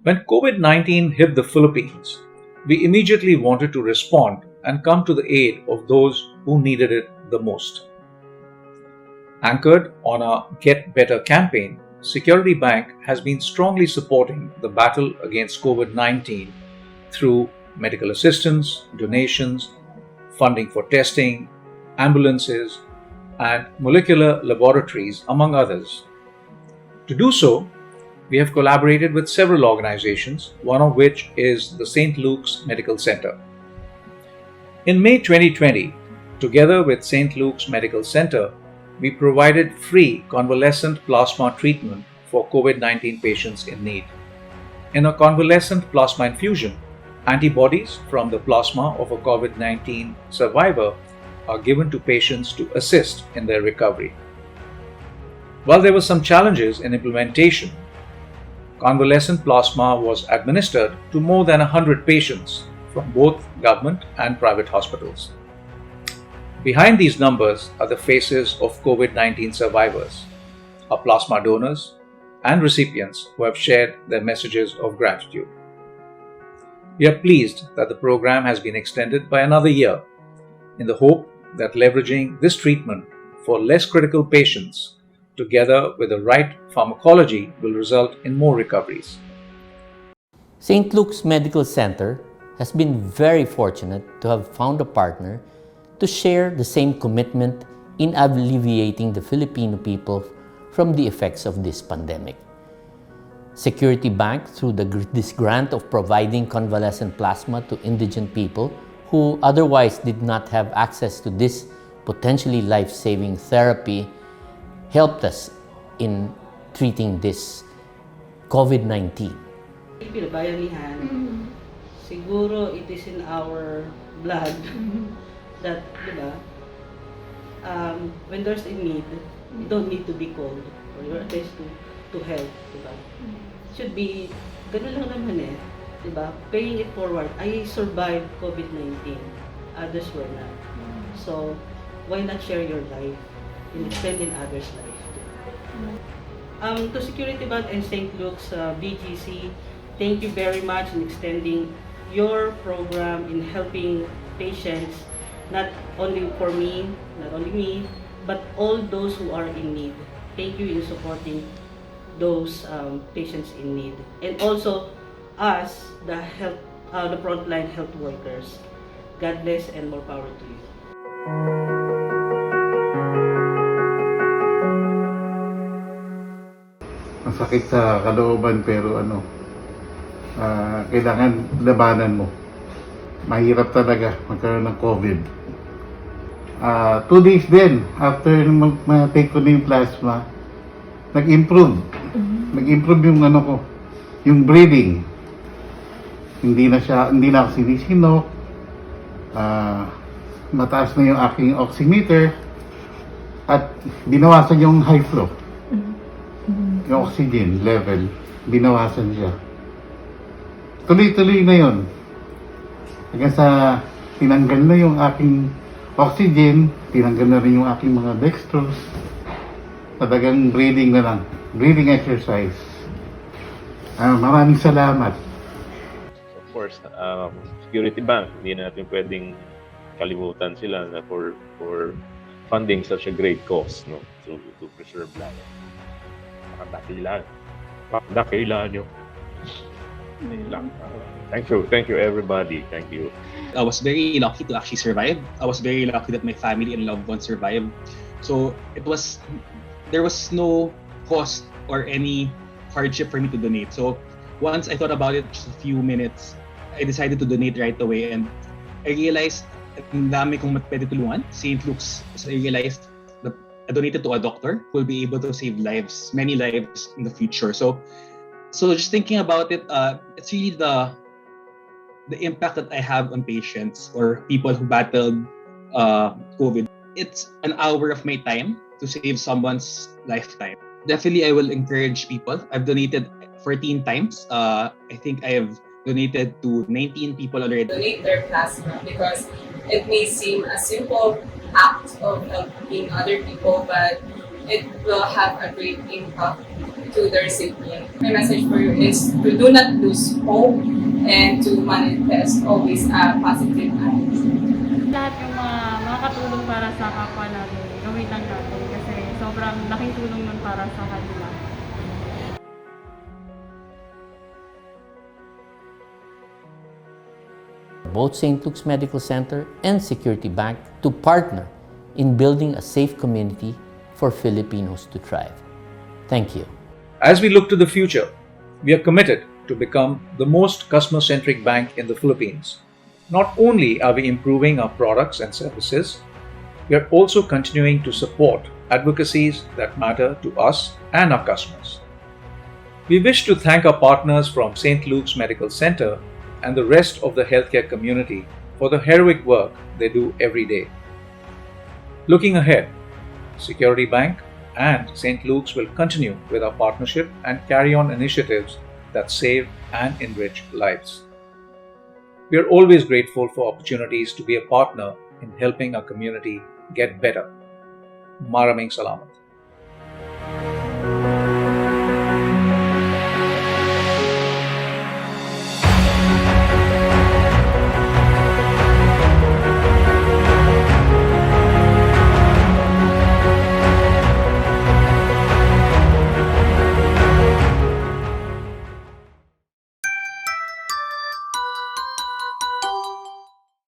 When COVID 19 hit the Philippines, we immediately wanted to respond and come to the aid of those who needed it the most. Anchored on our Get Better campaign, Security Bank has been strongly supporting the battle against COVID 19 through medical assistance, donations, funding for testing, ambulances, and molecular laboratories, among others. To do so, we have collaborated with several organizations, one of which is the St. Luke's Medical Center. In May 2020, together with St. Luke's Medical Center, we provided free convalescent plasma treatment for COVID 19 patients in need. In a convalescent plasma infusion, antibodies from the plasma of a COVID 19 survivor are given to patients to assist in their recovery. While there were some challenges in implementation, convalescent plasma was administered to more than 100 patients from both government and private hospitals. Behind these numbers are the faces of COVID 19 survivors, our plasma donors, and recipients who have shared their messages of gratitude. We are pleased that the program has been extended by another year in the hope that leveraging this treatment for less critical patients together with the right pharmacology will result in more recoveries. St. Luke's Medical Center has been very fortunate to have found a partner to share the same commitment in alleviating the Filipino people from the effects of this pandemic. Security Bank, through this grant of providing convalescent plasma to indigent people who otherwise did not have access to this potentially life-saving therapy, helped us in treating this COVID-19. Bayanihan, siguro it is in our blood that, when there's a need, you don't need to be called or you're attached to help, Should be, ganun lang naman paying it forward. I survived COVID-19, others were not. So, why not share your life and extending others' life too? To Security Bank and St. Luke's BGC, thank you very much in extending your program in helping patients, not only for me, not only me, but all those who are in need. Thank you in supporting those patients in need, and also us, the frontline health workers. God bless and more power to you. Masakit sa kalooban pero kailangan labanan mo. Mahirap talaga magkaroon ng COVID. 2 days din after mag-take ko na yung plasma, nag-improve. Nag-improve yung yung breathing. Hindi na ako sinisinok. Mataas na yung aking oximeter at binawasan yung high flow. Yung oxygen level, binawasan siya. Tuloy-tuloy na yun. Hanggang sa tinanggal na yung aking oxygen, tinanggal na rin yung aking mga dextrose. Talagang breathing na lang. Breathing exercise. Maraming salamat. Of course, Security Bank, hindi natin pwedeng kalimutan sila na for funding such a great cause, no, to preserve life. Dakilan nyo. Thank you everybody. Thank you. I was very lucky to actually survive. I was very lucky that my family and loved ones survived. So there was no cost or any hardship for me to donate. So once I thought about it, just a few minutes, I decided to donate right away, and I realized ang dami kong pwede tulungan. St. Luke's, so I realized that I donated to a doctor who will be able to save lives, many lives in the future. So just thinking about it, it's really the impact that I have on patients or people who battled COVID. It's an hour of my time to save someone's lifetime. Definitely, I will encourage people. I've donated 14 times. I think I have donated to 19 people already. Donate their plasma because it may seem a simple act of helping other people, but it will have a great impact to the recipient. My message for you is to do not lose hope and to manifest always a positive attitude. Lahat yung mga makakatulong para sa kapwa natin, gawin lang natin kasi sobrang laking tulong nun para sa kanila. Both St. Luke's Medical Center and Security Bank to partner in building a safe community for Filipinos to thrive. Thank you. As we look to the future, we are committed to become the most customer-centric bank in the Philippines. Not only are we improving our products and services, we are also continuing to support advocacies that matter to us and our customers. We wish to thank our partners from St. Luke's Medical Center and the rest of the healthcare community for the heroic work they do every day. Looking ahead, Security Bank and St. Luke's will continue with our partnership and carry on initiatives that save and enrich lives. We are always grateful for opportunities to be a partner in helping our community get better. Maraming salamat.